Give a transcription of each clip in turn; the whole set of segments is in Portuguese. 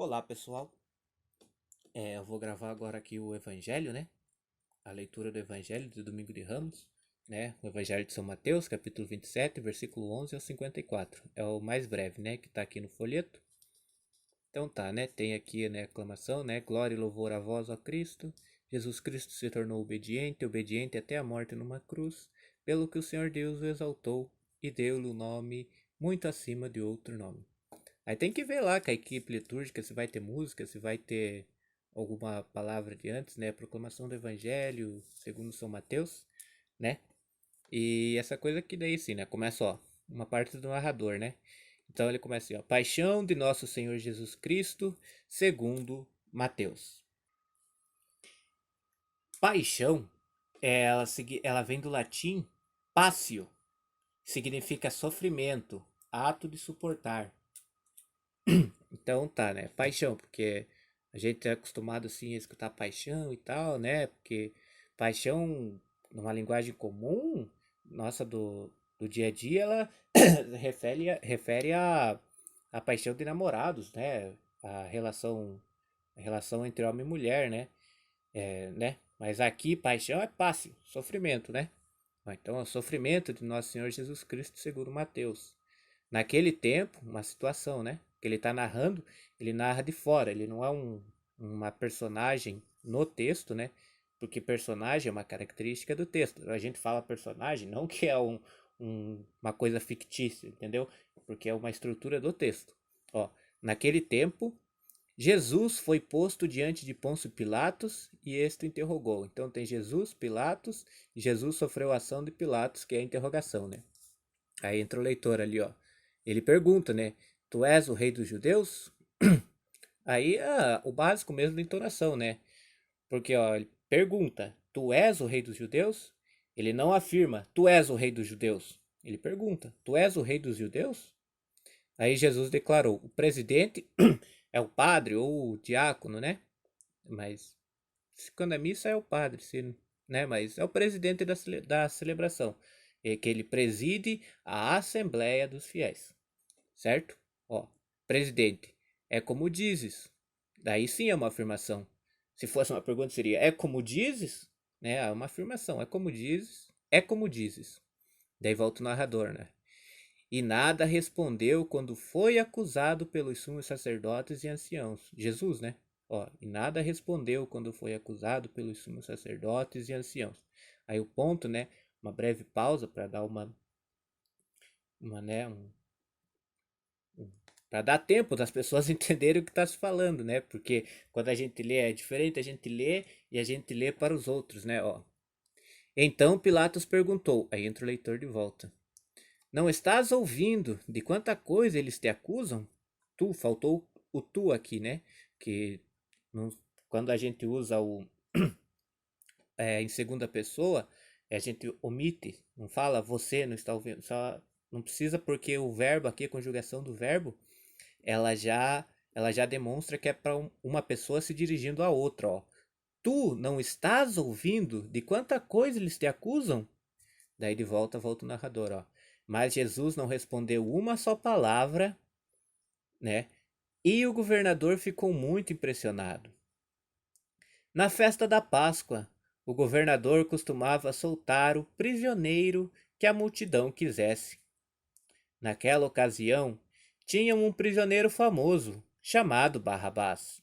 Olá, pessoal. Eu vou gravar agora aqui o Evangelho, né? A leitura do Evangelho do Domingo de Ramos, né? O Evangelho de São Mateus, capítulo 27, versículo 11 ao 54. É o mais breve, né? Que tá aqui no folheto. Então tá, né? Tem aqui, né, a aclamação, né? Glória e louvor a vós, ó Cristo. Jesus Cristo se tornou obediente, obediente até a morte numa cruz, pelo que o Senhor Deus o exaltou e deu-lhe o nome muito acima de outro nome. Aí tem que ver lá com a equipe litúrgica se vai ter música, se vai ter alguma palavra de antes, né? Proclamação do Evangelho, segundo São Mateus, né? E essa coisa que daí sim, né? Começa, ó, uma parte do narrador, né? Então ele começa assim, ó. Paixão de nosso Senhor Jesus Cristo, segundo Mateus. Paixão, ela vem do latim passio, significa sofrimento, ato de suportar. Então tá, né? Paixão, porque a gente é acostumado assim a escutar paixão e tal, né? Porque paixão, numa linguagem comum, nossa, do dia a dia, ela refere a paixão de namorados, né? A relação entre homem e mulher, né? Né? Mas aqui, paixão é passe, sofrimento, né? Então, é o sofrimento de Nosso Senhor Jesus Cristo, segundo Mateus. Naquele tempo, uma situação, né? Que ele está narrando, ele narra de fora, ele não é uma personagem no texto, né? Porque personagem é uma característica do texto. A gente fala personagem, não que é uma coisa fictícia, entendeu? Porque é uma estrutura do texto. Ó, naquele tempo, Jesus foi posto diante de Pôncio Pilatos e este o interrogou. Então tem Jesus, Pilatos, e Jesus sofreu a ação de Pilatos, que é a interrogação, né? Aí entra o leitor ali, ó. Ele pergunta, né? Tu és o rei dos judeus? Aí, o básico mesmo da entonação, né? Porque, ó, ele pergunta, tu és o rei dos judeus? Ele não afirma, tu és o rei dos judeus. Ele pergunta, tu és o rei dos judeus? Aí Jesus declarou, o presidente é o padre ou o diácono, né? Mas quando é missa é o padre, né? Mas é o presidente da celebração, que ele preside a assembleia dos fiéis, certo? Ó, presidente, é como dizes. Daí sim é uma afirmação. Se fosse uma pergunta seria, é como dizes? Né? É uma afirmação, é como dizes, é como dizes. Daí volta o narrador, né? E nada respondeu quando foi acusado pelos sumos sacerdotes e anciãos. Jesus, né? Ó, e nada respondeu quando foi acusado pelos sumos sacerdotes e anciãos. Aí o ponto, né? Uma breve pausa para dar uma né? Para dar tempo das pessoas entenderem o que está se falando, né? Porque quando a gente lê é diferente, a gente lê e a gente lê para os outros, né? Ó. Então Pilatos perguntou, aí entra o leitor de volta. Não estás ouvindo de quanta coisa eles te acusam? Tu, faltou o tu aqui, né? Que não- quando a gente usa em segunda pessoa, a gente omite, não fala você não está ouvindo, só não precisa porque o verbo aqui, a conjugação do verbo, ela já ela já demonstra que é para uma pessoa se dirigindo a outra, ó. Tu não estás ouvindo de quanta coisa eles te acusam? Daí de volta o narrador, ó. Mas Jesus não respondeu uma só palavra, né? E o governador ficou muito impressionado. Na festa da Páscoa, o governador costumava soltar o prisioneiro que a multidão quisesse. Naquela ocasião, tinham um prisioneiro famoso, chamado Barrabás.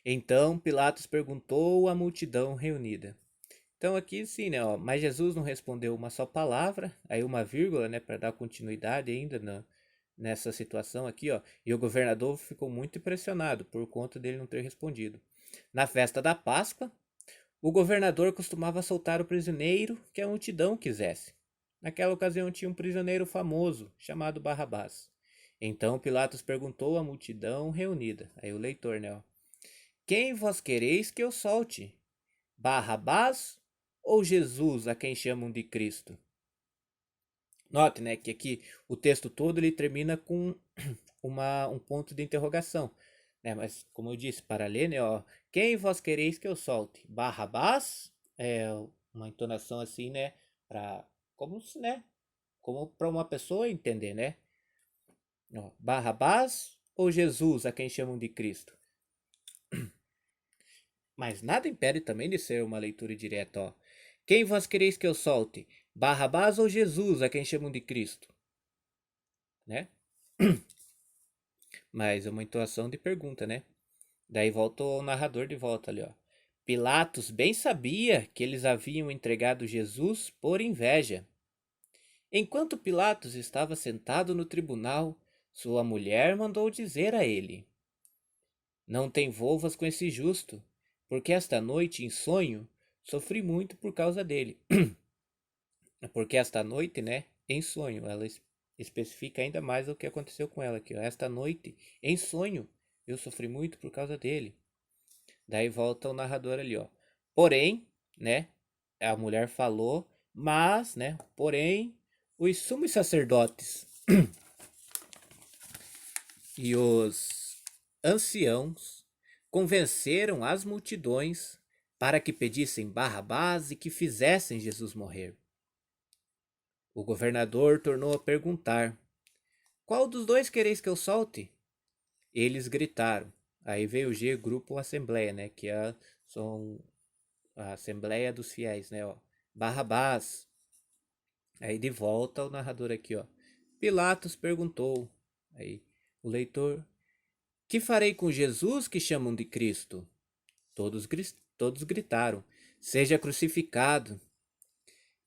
Então Pilatos perguntou à multidão reunida. Então aqui sim, né, ó, mas Jesus não respondeu uma só palavra, aí uma vírgula, né, para dar continuidade ainda nessa situação aqui, ó. E o governador ficou muito impressionado por conta dele não ter respondido. Na festa da Páscoa, o governador costumava soltar o prisioneiro que a multidão quisesse. Naquela ocasião tinha um prisioneiro famoso, chamado Barrabás. Então Pilatos perguntou à multidão reunida, aí o leitor, né, ó, quem vós quereis que eu solte? Barrabás ou Jesus, a quem chamam de Cristo? Note, né, que aqui o texto todo ele termina com um ponto de interrogação, né? Mas como eu disse, para ler, né, ó, quem vós quereis que eu solte? Barrabás é uma entonação assim, né, para como né, como para uma pessoa entender, né? Ó, Barrabás ou Jesus, a quem chamam de Cristo? Mas nada impede também de ser uma leitura direta, ó. Quem vós quereis que eu solte? Barrabás ou Jesus, a quem chamam de Cristo? Né? Mas é uma entoação de pergunta, né? Daí volta o narrador de volta ali, ó. Pilatos bem sabia que eles haviam entregado Jesus por inveja. Enquanto Pilatos estava sentado no tribunal, sua mulher mandou dizer a ele: Não te envolvas com esse justo, porque esta noite, em sonho, sofri muito por causa dele. Porque esta noite, né, em sonho, ela especifica ainda mais o que aconteceu com ela aqui, ó. Esta noite, em sonho, eu sofri muito por causa dele. Daí volta o narrador ali, ó. Porém, né, a mulher falou, mas, né, porém, os sumos sacerdotes e os anciãos convenceram as multidões para que pedissem Barrabás e que fizessem Jesus morrer. O governador tornou a perguntar: Qual dos dois quereis que eu solte? Eles gritaram. Aí veio o G, grupo Assembleia, né? Que são a Assembleia dos Fiéis, né? Ó. Barrabás. Aí de volta o narrador aqui, ó. Pilatos perguntou. Aí o leitor: Que farei com Jesus que chamam de Cristo? Todos gritaram: Seja crucificado.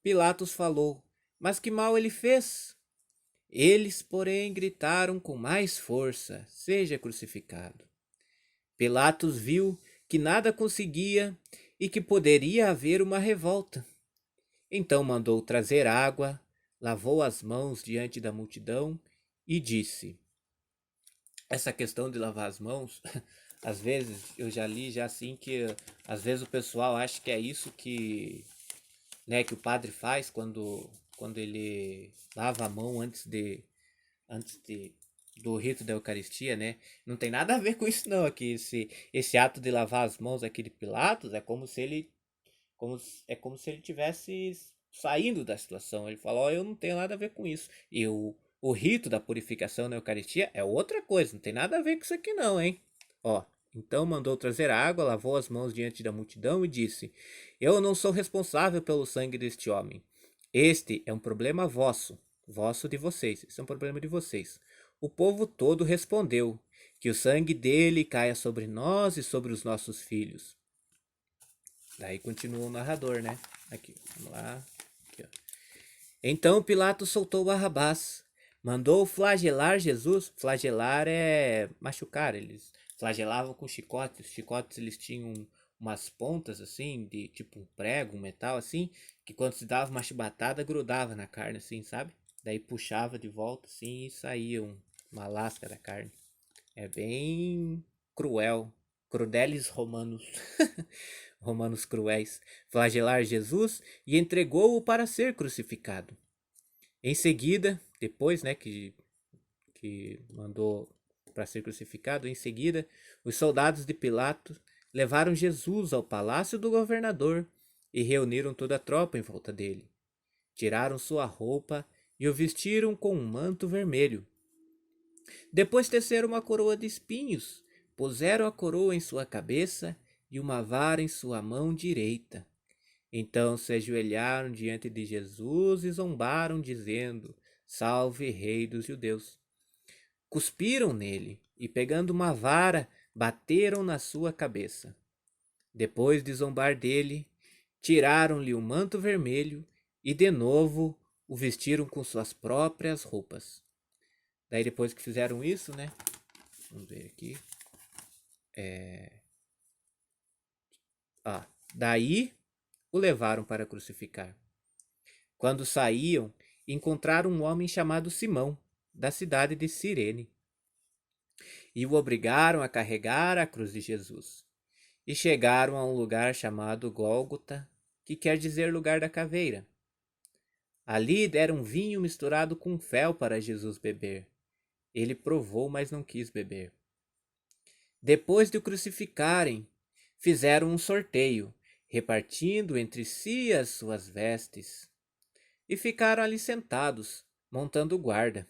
Pilatos falou: Mas que mal ele fez? Eles, porém, gritaram com mais força: Seja crucificado. Pilatos viu que nada conseguia e que poderia haver uma revolta. Então mandou trazer água, lavou as mãos diante da multidão e disse: Essa questão de lavar as mãos, às vezes eu já li já assim que às vezes o pessoal acha que é isso que, né, que o padre faz quando ele lava a mão antes do rito da Eucaristia, né? Não tem nada a ver com isso não, aqui esse ato de lavar as mãos aqui de Pilatos é como se ele tivesse saindo da situação. Ele fala: "Ó, eu não tenho nada a ver com isso". E o rito da purificação na Eucaristia é outra coisa, não tem nada a ver com isso aqui não, hein? Ó, então mandou trazer água, lavou as mãos diante da multidão e disse: Eu não sou responsável pelo sangue deste homem. Este é um problema vosso de vocês. Esse é um problema de vocês. O povo todo respondeu: Que o sangue dele caia sobre nós e sobre os nossos filhos. Daí continua o narrador, né? Aqui, vamos lá. Aqui, ó. Então Pilatos soltou Barrabás, mandou flagelar Jesus. Flagelar é machucar. Eles flagelavam com chicotes. Os chicotes eles tinham umas pontas assim, de tipo um prego, um metal assim, que quando se dava uma chibatada grudava na carne assim, sabe? Daí puxava de volta assim e saía uma lasca da carne. É bem cruel. Crudelis Romanos. Romanos cruéis. Flagelar Jesus e entregou-o para ser crucificado. Em seguida, depois, né, que mandou para ser crucificado, em seguida, os soldados de Pilatos levaram Jesus ao palácio do governador e reuniram toda a tropa em volta dele. Tiraram sua roupa e o vestiram com um manto vermelho. Depois teceram uma coroa de espinhos, puseram a coroa em sua cabeça e uma vara em sua mão direita. Então se ajoelharam diante de Jesus e zombaram, dizendo: Salve, Rei dos Judeus! Cuspiram nele e, pegando uma vara, bateram na sua cabeça. Depois de zombar dele, tiraram-lhe o manto vermelho e, de novo, o vestiram com suas próprias roupas. Daí, depois que fizeram isso, né? Vamos ver aqui. Daí o levaram para crucificar. Quando saíam, encontraram um homem chamado Simão, da cidade de Cirene, e o obrigaram a carregar a cruz de Jesus. E chegaram a um lugar chamado Gólgota, que quer dizer lugar da caveira. Ali deram vinho misturado com fel para Jesus beber. Ele provou, mas não quis beber. Depois de o crucificarem, fizeram um sorteio, repartindo entre si as suas vestes. E ficaram ali sentados, montando guarda.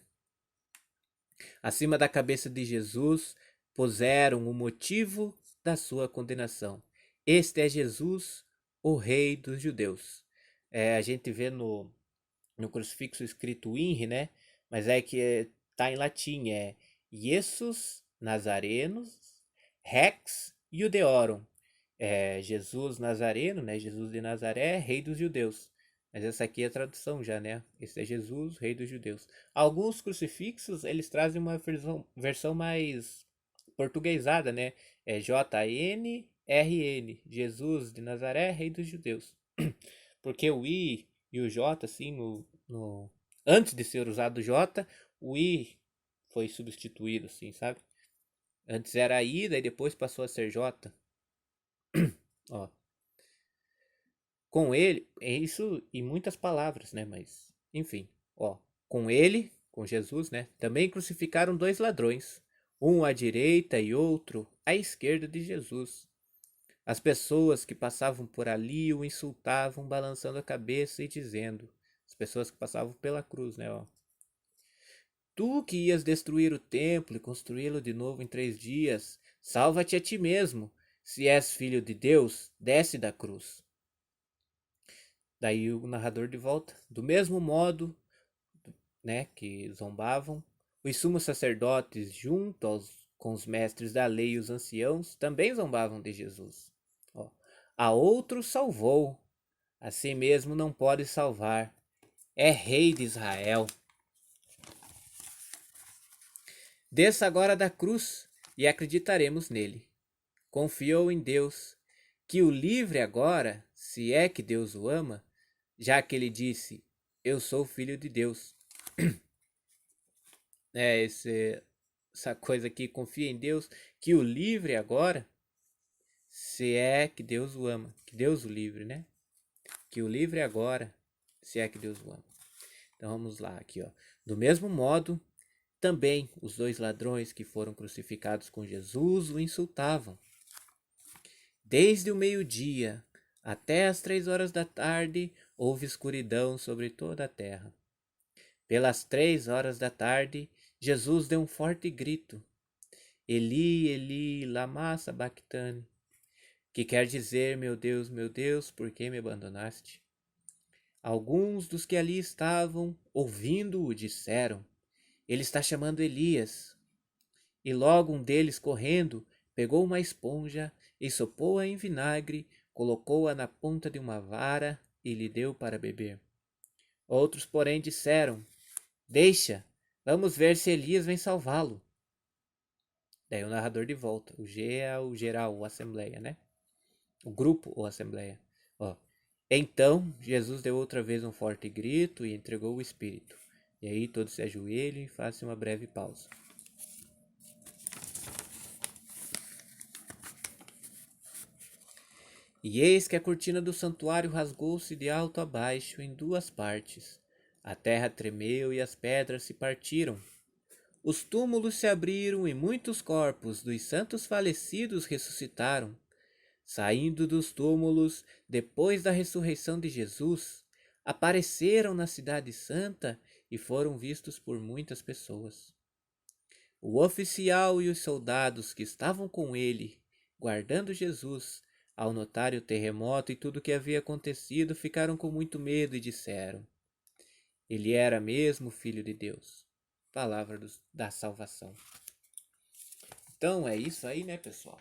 Acima da cabeça de Jesus puseram o motivo da sua condenação. Este é Jesus, o Rei dos Judeus. A gente vê no crucifixo escrito INRI, né? Mas é que tá em latim, é Jesus Nazarenus Rex Iudeorum. Jesus Nazareno, né? Jesus de Nazaré, Rei dos Judeus. Mas essa aqui é a tradução já, né? Esse é Jesus, Rei dos Judeus. Alguns crucifixos, eles trazem uma versão mais portuguesada, né? É JNRN, Jesus de Nazaré, Rei dos Judeus. Porque o I e o J, assim, antes de ser usado o J, o I foi substituído, assim, sabe? Antes era I, daí depois passou a ser J. Ó. Com ele, é isso em muitas palavras, né? Mas, enfim, ó. Com ele, com Jesus, né? Também crucificaram dois ladrões, um à direita e outro à esquerda de Jesus. As pessoas que passavam por ali o insultavam, balançando a cabeça e dizendo: as pessoas que passavam pela cruz, né? Ó. Tu que ias destruir o templo e construí-lo de novo em 3 dias, salva-te a ti mesmo. Se és filho de Deus, desce da cruz. Daí o narrador de volta. Do mesmo modo, né, que zombavam, os sumos sacerdotes, junto com os mestres da lei e os anciãos, também zombavam de Jesus. Ó. A outro salvou, a si mesmo não pode salvar. É rei de Israel. Desça agora da cruz e acreditaremos nele. Confiou em Deus, que o livre agora, se é que Deus o ama, já que ele disse: Eu sou filho de Deus. Essa coisa aqui, confia em Deus, que o livre agora, se é que Deus o ama, que Deus o livre, né? Que o livre agora, se é que Deus o ama. Então vamos lá, aqui, ó. Do mesmo modo, também os dois ladrões que foram crucificados com Jesus o insultavam. Desde o meio-dia até as 3 horas da tarde houve escuridão sobre toda a terra. Pelas 3 horas da tarde, Jesus deu um forte grito: Eli, Eli, lama sabachthani, que quer dizer: meu Deus, por que me abandonaste? Alguns dos que ali estavam, ouvindo-o, disseram: Ele está chamando Elias. E logo um deles, correndo, pegou uma esponja e sopou-a em vinagre, colocou-a na ponta de uma vara e lhe deu para beber. Outros, porém, disseram: Deixa, vamos ver se Elias vem salvá-lo. Daí o narrador de volta. O G é o geral, o assembleia, né? O grupo ou assembleia. Ó. Então Jesus deu outra vez um forte grito e entregou o Espírito. E aí todos se ajoelhem e façam uma breve pausa. E eis que a cortina do santuário rasgou-se de alto a baixo em 2 partes. A terra tremeu e as pedras se partiram. Os túmulos se abriram e muitos corpos dos santos falecidos ressuscitaram. Saindo dos túmulos, depois da ressurreição de Jesus, apareceram na Cidade Santa e foram vistos por muitas pessoas. O oficial e os soldados que estavam com ele, guardando Jesus, ao notar o terremoto e tudo o que havia acontecido, ficaram com muito medo e disseram: Ele era mesmo Filho de Deus. Palavra da salvação. Então é isso aí, né, pessoal?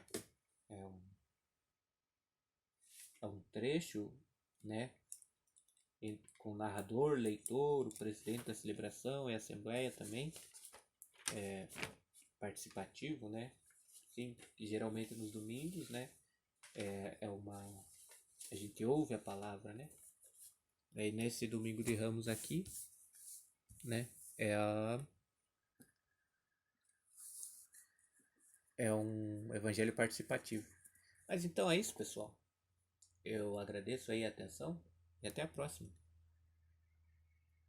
É um trecho, né, com narrador, leitor, o presidente da celebração e a assembleia também, participativo, né? Sim, que geralmente nos domingos, né, a gente ouve a palavra, né? Aí nesse domingo de Ramos aqui, né, é um evangelho participativo. Mas então é isso, pessoal. Eu agradeço aí a atenção e até a próxima.